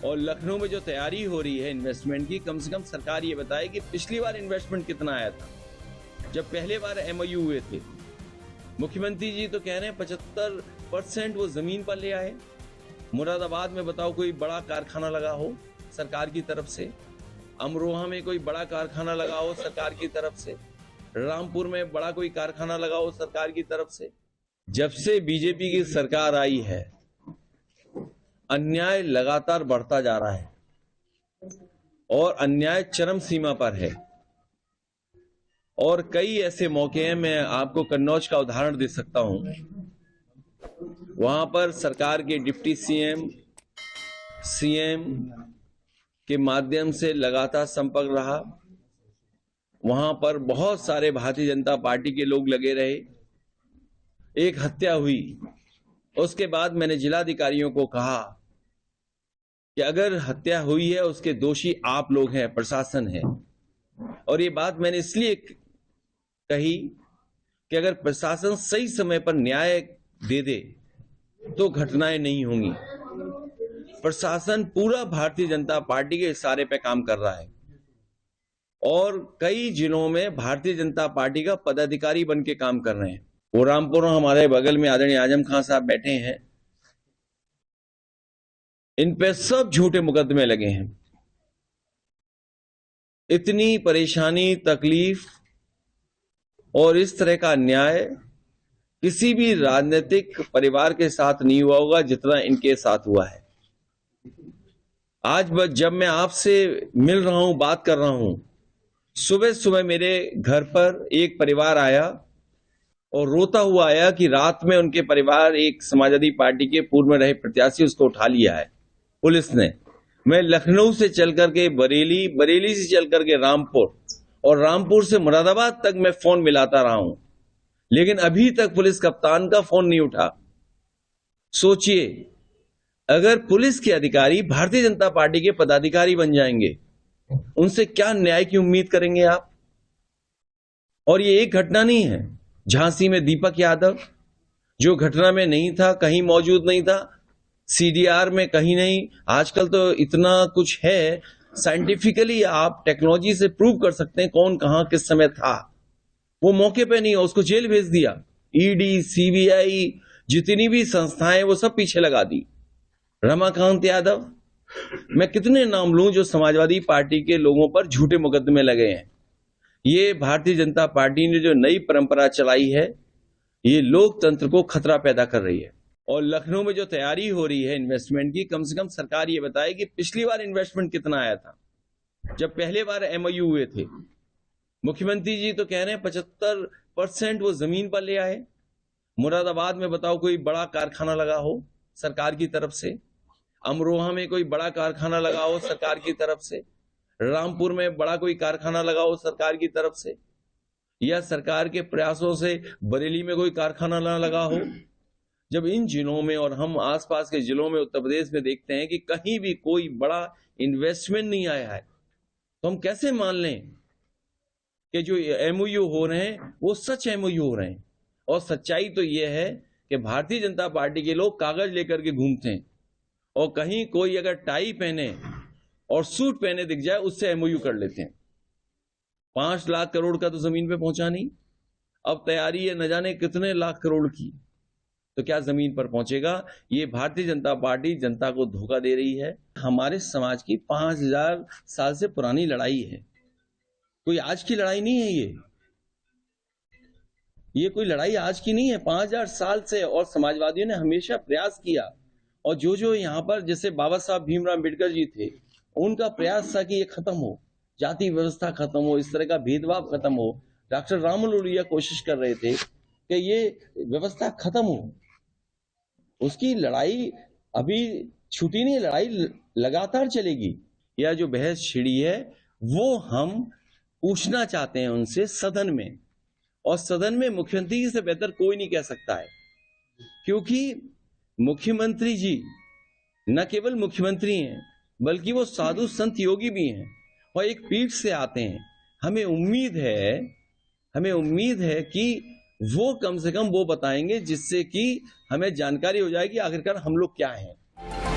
और लखनऊ में जो तैयारी हो रही है इन्वेस्टमेंट की, कम से कम सरकार ये बताए कि पिछली बार इन्वेस्टमेंट कितना आया था जब पहले बार एमओयू हुए थे। मुख्यमंत्री जी तो कह रहे हैं 75% वो जमीन पर ले आए। मुरादाबाद में बताओ कोई बड़ा कारखाना लगा हो सरकार की तरफ से, अमरोहा में कोई बड़ा कारखाना लगा हो सरकार की तरफ से, रामपुर में बड़ा कोई कारखाना लगा हो सरकार की तरफ से। जब से बीजेपी की सरकार आई है अन्याय लगातार बढ़ता जा रहा है और अन्याय चरम सीमा पर है। और कई ऐसे मौके हैं, मैं आपको कन्नौज का उदाहरण दे सकता हूं। वहां पर सरकार के डिप्टी सीएम के माध्यम से लगातार संपर्क रहा। वहां पर बहुत सारे भारतीय जनता पार्टी के लोग लगे रहे। एक हत्या हुई, उसके बाद मैंने जिलाधिकारियों को कहा कि अगर हत्या हुई है उसके दोषी आप लोग हैं, प्रशासन है। और ये बात मैंने इसलिए कही कि अगर प्रशासन सही समय पर न्याय दे दे तो घटनाएं नहीं होंगी। प्रशासन पूरा भारतीय जनता पार्टी के इशारे पे काम कर रहा है और कई जिलों में भारतीय जनता पार्टी का पदाधिकारी बन के काम कर रहे हैं। वो रामपुर हमारे बगल में आदरणीय आजम खान साहब बैठे हैं, इन पे सब झूठे मुकदमे लगे हैं। इतनी परेशानी, तकलीफ और इस तरह का अन्याय किसी भी राजनीतिक परिवार के साथ नहीं हुआ होगा जितना इनके साथ हुआ है। आज जब मैं आपसे मिल रहा हूं, बात कर रहा हूं, सुबह सुबह मेरे घर पर एक परिवार आया और रोता हुआ आया कि रात में उनके परिवार एक समाजवादी पार्टी के पूर्व में रहे प्रत्याशी उसको उठा लिया है पुलिस ने। मैं लखनऊ से चल करके बरेली से चल करके रामपुर और रामपुर से मुरादाबाद तक मैं फोन मिलाता रहा हूं, लेकिन अभी तक पुलिस कप्तान का फोन नहीं उठा। सोचिए, अगर पुलिस के अधिकारी भारतीय जनता पार्टी के पदाधिकारी बन जाएंगे, उनसे क्या न्याय की उम्मीद करेंगे आप? और ये एक घटना नहीं है। झांसी में दीपक यादव जो घटना में नहीं था, कहीं मौजूद नहीं था, सीडीआर में कहीं नहीं। आजकल तो इतना कुछ है, साइंटिफिकली आप टेक्नोलॉजी से प्रूव कर सकते हैं कौन कहां किस समय था। वो मौके पे नहीं, उसको जेल भेज दिया। ईडी, सीबीआई, जितनी भी संस्थाएं वो सब पीछे लगा दी। रमाकांत यादव, मैं कितने नाम लूं जो समाजवादी पार्टी के लोगों पर झूठे मुकदमे लगे हैं। ये भारतीय जनता पार्टी ने जो नई परंपरा चलाई है, ये लोकतंत्र को खतरा पैदा कर रही है। और लखनऊ में जो तैयारी हो रही है इन्वेस्टमेंट की, कम से कम सरकार ये बताए कि पिछली बार इन्वेस्टमेंट कितना आया था जब पहले बार एमओयू हुए थे। मुख्यमंत्री जी तो कह रहे हैं 75% वो जमीन पर ले आए। मुरादाबाद में बताओ कोई बड़ा कारखाना लगा हो सरकार की तरफ से, अमरोहा में कोई बड़ा कारखाना लगा हो सरकार की तरफ से, रामपुर में बड़ा कोई कारखाना लगा हो सरकार की तरफ से, या सरकार के प्रयासों से बरेली में कोई कारखाना ना लगा हो। जब इन जिलों में और हम आसपास के जिलों में उत्तर प्रदेश में देखते हैं कि कहीं भी कोई बड़ा इन्वेस्टमेंट नहीं आया है, तो हम कैसे मान लें कि जो एमओयू हो रहे हैं वो सच एमओयू हो रहे हैं? और सच्चाई तो ये है कि भारतीय जनता पार्टी के लोग कागज लेकर के घूमते हैं और कहीं कोई अगर टाई पहने और सूट पहने दिख जाए उससे एमओयू कर लेते हैं। 5 लाख करोड़ का तो जमीन पे पहुंचा नहीं, अब तैयारी है न जाने कितने लाख करोड़ की, तो क्या जमीन पर पहुंचेगा? ये भारतीय जनता पार्टी जनता को धोखा दे रही है। हमारे समाज की 5000 साल से पुरानी लड़ाई है, कोई आज की लड़ाई नहीं है। ये कोई लड़ाई आज की नहीं है, 5000 साल से। और समाजवादियों ने हमेशा प्रयास किया, और जो यहाँ पर जैसे बाबा साहब भीमराव अम्बेडकर जी थे, उनका प्रयास था कि ये खत्म हो, जाति व्यवस्था खत्म हो, इस तरह का भेदभाव खत्म हो। डॉक्टर राममनोहर लोहिया कोशिश कर रहे थे कि ये व्यवस्था खत्म हो। उसकी लड़ाई अभी छूटी नहीं, लड़ाई लगातार चलेगी। यह जो बहस छिड़ी है वो हम पूछना चाहते हैं उनसे सदन में, और सदन में मुख्यमंत्री से बेहतर कोई नहीं कह सकता है, क्योंकि मुख्यमंत्री जी न केवल मुख्यमंत्री हैं बल्कि वो साधु संत योगी भी हैं और एक पीठ से आते हैं। हमें उम्मीद है कि वो कम से कम वो बताएंगे जिससे कि हमें जानकारी हो जाएगी आखिरकार हम लोग क्या हैं।